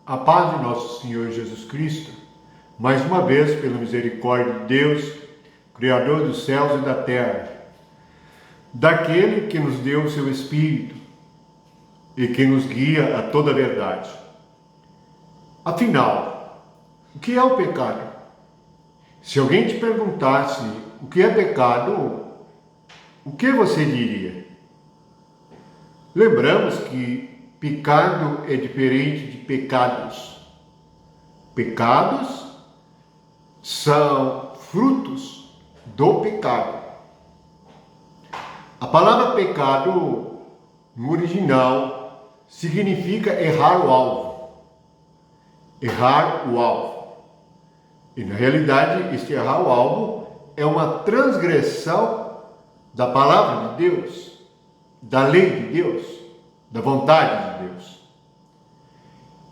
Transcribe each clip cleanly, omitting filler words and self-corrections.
A paz de nosso Senhor Jesus Cristo, mais uma vez, pela misericórdia de Deus, Criador dos céus e da terra, daquele que nos deu o seu Espírito e que nos guia a toda a verdade. Afinal, o que é o pecado? Se alguém te perguntasse o que é pecado, o que você diria? Lembramos que pecado é diferente de pecados. Pecados são frutos do pecado. A palavra pecado, no original, significa errar o alvo. Errar o alvo. E na realidade, este errar o alvo é uma transgressão da palavra de Deus, da lei de Deus, da vontade de Deus.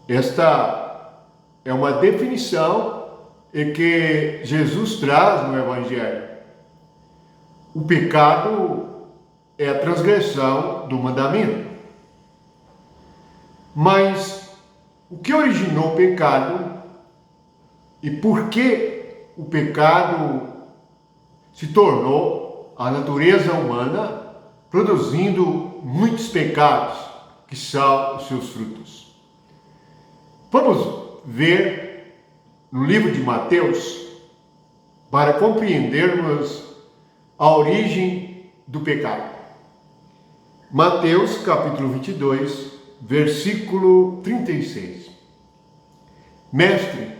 Esta é uma definição que Jesus traz no Evangelho. O pecado é a transgressão do mandamento. Mas o que originou o pecado e por que o pecado se tornou a natureza humana, produzindo muitos pecados, que são os seus frutos? Vamos ver no livro de Mateus, para compreendermos a origem do pecado. Mateus, capítulo 22, versículo 36. Mestre,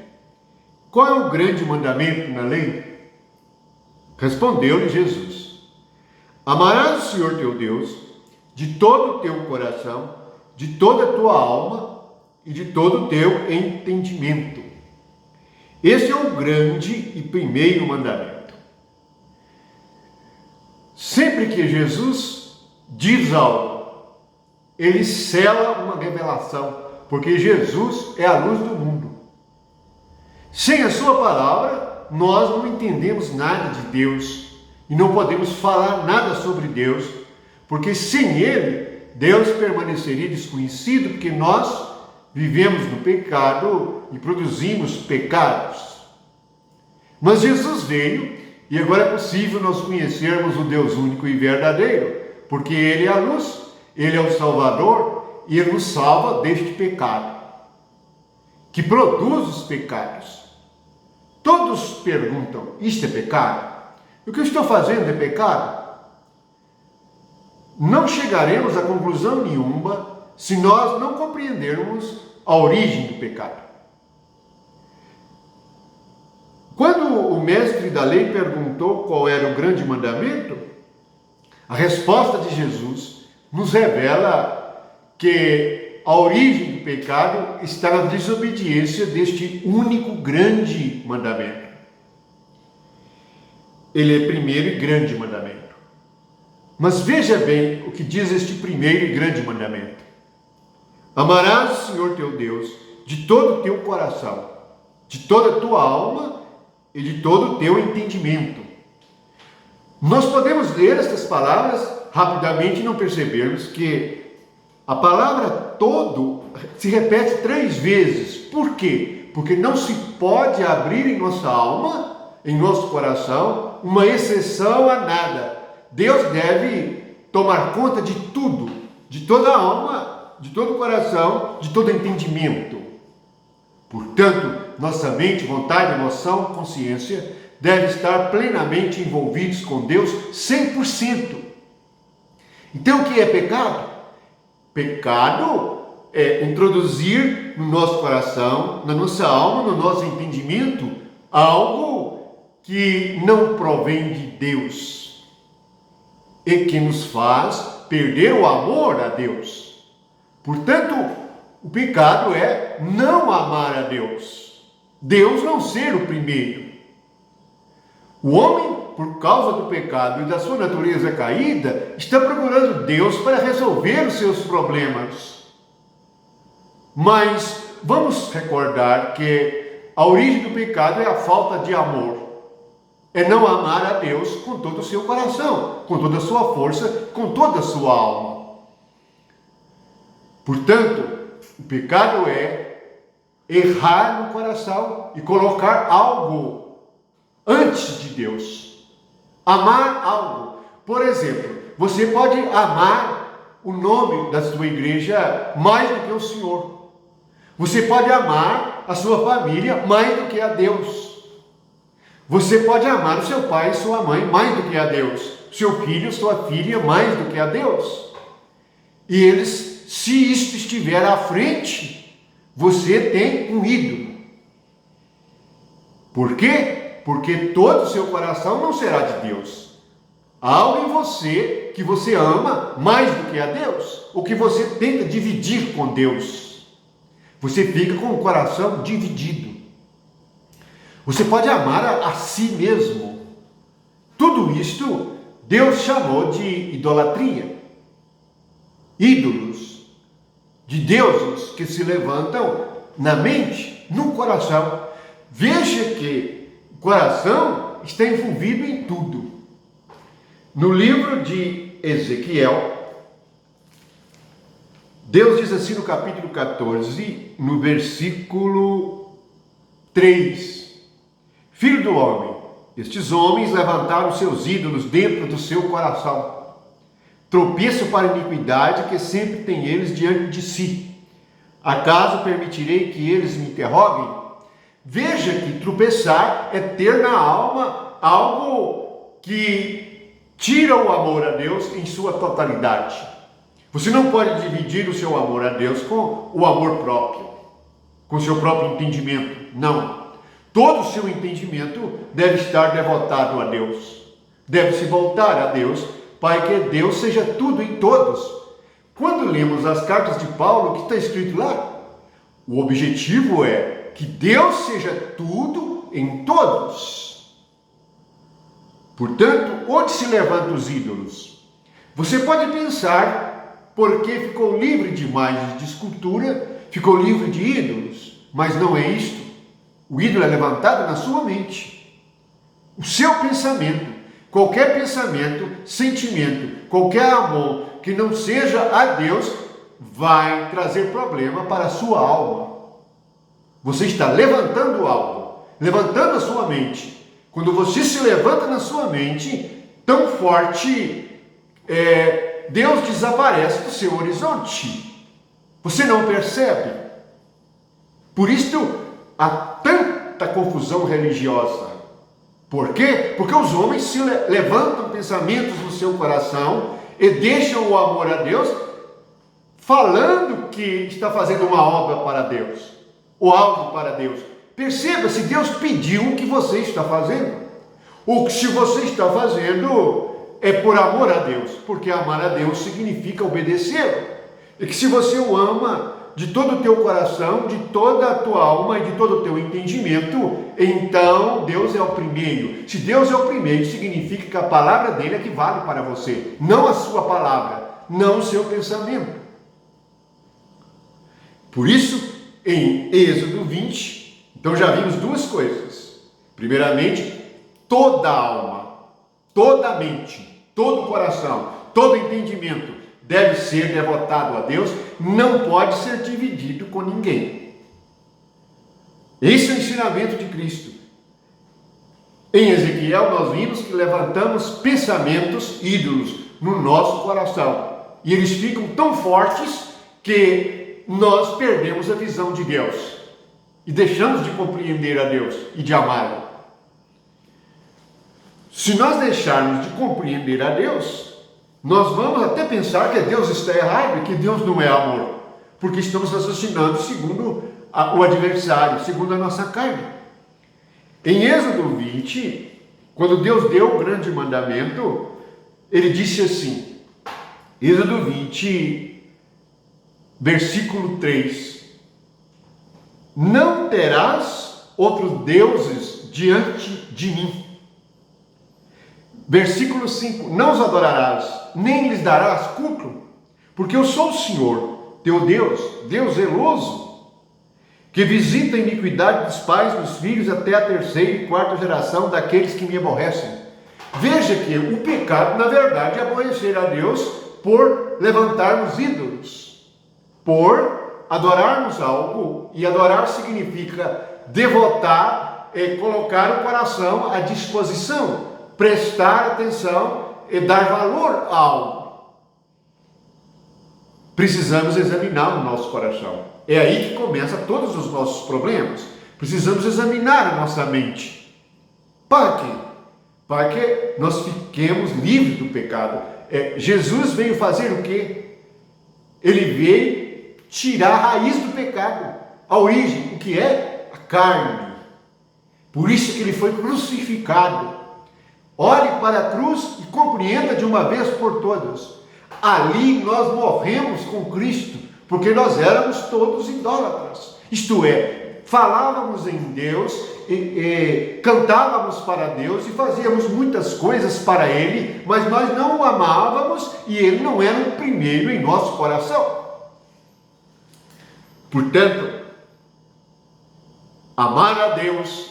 qual é o grande mandamento na lei? Respondeu-lhe Jesus: amarás o Senhor teu Deus de todo o teu coração, de toda a tua alma e de todo o teu entendimento. Esse é o grande e primeiro mandamento. Sempre que Jesus diz algo, ele sela uma revelação, porque Jesus é a luz do mundo. Sem a sua palavra, nós não entendemos nada de Deus e não podemos falar nada sobre Deus, porque sem ele, Deus permaneceria desconhecido, porque nós vivemos no pecado e produzimos pecados. Mas Jesus veio e agora é possível nós conhecermos o Deus único e verdadeiro, porque ele é a luz, ele é o Salvador e ele nos salva deste pecado, que produz os pecados. Todos perguntam: isto é pecado? O que eu estou fazendo é pecado? Não chegaremos a conclusão nenhuma se nós não compreendermos a origem do pecado. Quando o mestre da lei perguntou qual era o grande mandamento, a resposta de Jesus nos revela que a origem do pecado está na desobediência deste único grande mandamento. Ele é primeiro e grande mandamento. Mas veja bem o que diz este primeiro e grande mandamento: amarás o Senhor teu Deus de todo o teu coração, de toda a tua alma e de todo o teu entendimento. Nós podemos ler estas palavras rapidamente e não percebermos que a palavra todo se repete 3 vezes. Por quê? Porque não se pode abrir em nossa alma, em nosso coração, uma exceção a nada. Deus deve tomar conta de tudo, de toda a alma, de todo o coração, de todo entendimento. Portanto, nossa mente, vontade, emoção, consciência devem estar plenamente envolvidos com Deus 100%. Então, o que é pecado? Pecado é introduzir no nosso coração, na nossa alma, no nosso entendimento, algo que não provém de Deus e que nos faz perder o amor a Deus. Portanto, o pecado é não amar a Deus. Deus não ser o primeiro. O homem, por causa do pecado e da sua natureza caída, está procurando Deus para resolver os seus problemas. Mas vamos recordar que a origem do pecado é a falta de amor. É não amar a Deus com todo o seu coração, com toda a sua força, com toda a sua alma. Portanto, o pecado é errar no coração e colocar algo antes de Deus. Amar algo. Por exemplo, você pode amar o nome da sua igreja mais do que o Senhor. Você pode amar a sua família mais do que a Deus. Você pode amar o seu pai e sua mãe mais do que a Deus. Seu filho, sua filha mais do que a Deus. E eles, se isto estiver à frente, você tem um ídolo. Por quê? Porque todo o seu coração não será de Deus. Há algo em você que você ama mais do que a Deus, ou que você tenta dividir com Deus. Você fica com o coração dividido. Você pode amar a si mesmo. Tudo isto Deus chamou de idolatria. Ídolos de deuses que se levantam na mente, no coração. Veja que o coração está envolvido em tudo. No livro de Ezequiel, Deus diz assim no capítulo 14, no versículo 3: Filho do homem, estes homens levantaram seus ídolos dentro do seu coração. Tropeço para a iniquidade que sempre tem eles diante de si. Acaso permitirei que eles me interroguem? Veja que tropeçar é ter na alma algo que tira o amor a Deus em sua totalidade. Você não pode dividir o seu amor a Deus com o amor próprio, com o seu próprio entendimento. Não. Todo o seu entendimento deve estar devotado a Deus. Deve se voltar a Deus, para que Deus seja tudo em todos. Quando lemos as cartas de Paulo, o que está escrito lá? O objetivo é que Deus seja tudo em todos. Portanto, onde se levantam os ídolos? Você pode pensar, porque ficou livre demais de escultura, ficou livre de ídolos, mas não é isto. O ídolo é levantado na sua mente. O seu pensamento, qualquer pensamento, sentimento, qualquer amor que não seja a Deus, vai trazer problema para a sua alma. Você está levantando algo, levantando a sua mente. Quando você se levanta na sua mente, tão forte, Deus desaparece do seu horizonte. Você não percebe. Por isso, há tanta confusão religiosa. Por quê? Porque os homens se levantam pensamentos no seu coração e deixam o amor a Deus, falando que está fazendo uma obra para Deus, ou algo para Deus. Perceba, se Deus pediu o que você está fazendo, ou se você está fazendo é por amor a Deus, porque amar a Deus significa obedecê-lo. E que se você o ama de todo o teu coração, de toda a tua alma e de todo o teu entendimento, então Deus é o primeiro. Se Deus é o primeiro, significa que a palavra dele é que vale para você, não a sua palavra, não o seu pensamento. Por isso, em Êxodo 20, então já vimos duas coisas. Primeiramente, toda a alma, toda a mente, todo o coração, todo o entendimento deve ser devotado a Deus, não pode ser dividido com ninguém. Esse é o ensinamento de Cristo. Em Ezequiel nós vimos que levantamos pensamentos ídolos no nosso coração, e eles ficam tão fortes que nós perdemos a visão de Deus e deixamos de compreender a Deus e de amá-lo. Se nós deixarmos de compreender a Deus, nós vamos até pensar que Deus está errado e que Deus não é amor, porque estamos raciocinando segundo o adversário, segundo a nossa carne. Em Êxodo 20, quando Deus deu o grande mandamento, ele disse assim, Êxodo 20, versículo 3, não terás outros deuses diante de mim. Versículo 5, não os adorarás, nem lhes darás culto, porque eu sou o Senhor, teu Deus, Deus zeloso, que visita a iniquidade dos pais dos filhos até a terceira e quarta geração daqueles que me aborrecem. Veja que o pecado, na verdade, é aborrecer a Deus por levantarmos ídolos, por adorarmos algo, e adorar significa devotar, colocar o coração à disposição, prestar atenção e dar valor a algo. Precisamos examinar o nosso coração. É aí que começam todos os nossos problemas. Precisamos examinar a nossa mente. Para quê? Para que nós fiquemos livres do pecado. Jesus veio fazer o quê? Ele veio tirar a raiz do pecado, a origem, o que é? A carne. Por isso que ele foi crucificado. Olhe para a cruz e compreenda de uma vez por todas. Ali nós morremos com Cristo, porque nós éramos todos idólatras. Isto é, falávamos em Deus, cantávamos para Deus e fazíamos muitas coisas para Ele, mas nós não o amávamos e Ele não era o primeiro em nosso coração. Portanto, amar a Deus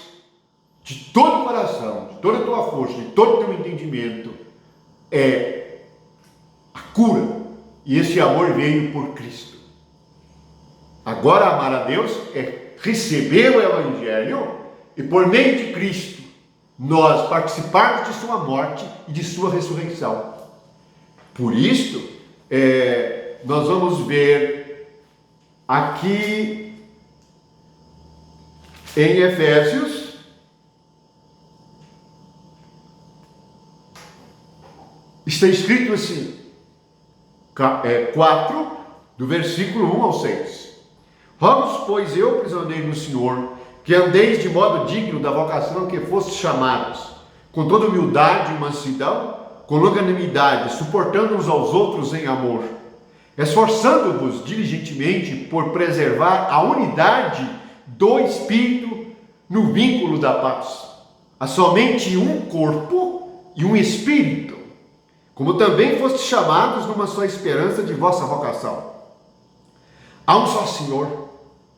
de todo o coração, de toda a tua força, de todo o teu entendimento, é a cura. E esse amor veio por Cristo. Agora, amar a Deus é receber o Evangelho e, por meio de Cristo, nós participarmos de sua morte e de sua ressurreição. Por isso, nós vamos ver aqui em Efésios, está escrito assim, 4, do versículo 1 ao 6. Rogo-vos, pois eu, prisioneiro no Senhor, que andeis de modo digno da vocação que fostes chamados, com toda humildade e mansidão, com longanimidade, suportando uns aos outros em amor, esforçando-vos diligentemente por preservar a unidade do Espírito no vínculo da paz. Há somente um corpo e um Espírito, como também fostes chamados numa só esperança de vossa vocação. Há um só Senhor,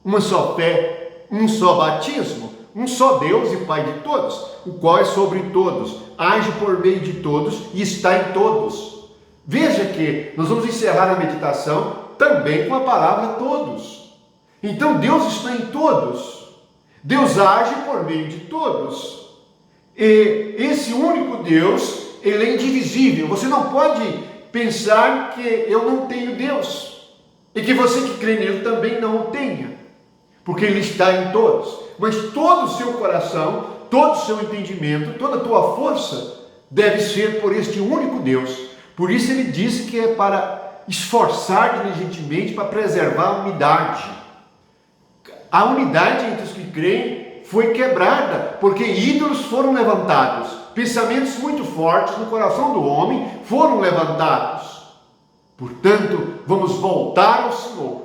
uma só fé, um só batismo, um só Deus e Pai de todos, o qual é sobre todos, age por meio de todos e está em todos. Veja que nós vamos encerrar a meditação também com a palavra todos. Então Deus está em todos, Deus age por meio de todos, e esse único Deus, ele é indivisível. Você não pode pensar que eu não tenho Deus e que você que crê nele também não o tenha, porque ele está em todos. Mas todo o seu coração, todo o seu entendimento, toda a tua força deve ser por este único Deus. Por isso ele disse que é para esforçar diligentemente para preservar a unidade. A unidade entre os que creem foi quebrada, porque ídolos foram levantados. Pensamentos muito fortes no coração do homem foram levantados. Portanto, vamos voltar ao Senhor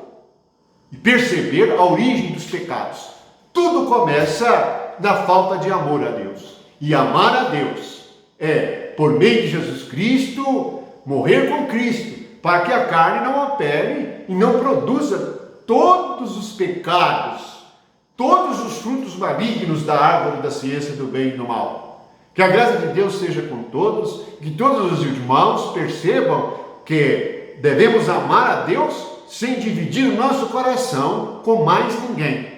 e perceber a origem dos pecados. Tudo começa na falta de amor a Deus. E amar a Deus é, por meio de Jesus Cristo, morrer com Cristo, para que a carne não opere e não produza todos os pecados, todos os frutos malignos da árvore da ciência do bem e do mal. Que a graça de Deus seja com todos, que todos os irmãos percebam que devemos amar a Deus sem dividir o nosso coração com mais ninguém.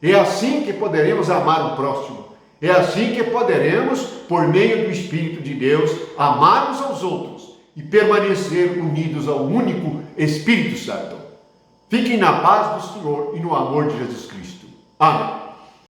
É assim que poderemos amar o próximo. É assim que poderemos, por meio do Espírito de Deus, amar uns aos outros e permanecer unidos ao único Espírito Santo. Fiquem na paz do Senhor e no amor de Jesus Cristo. Amém.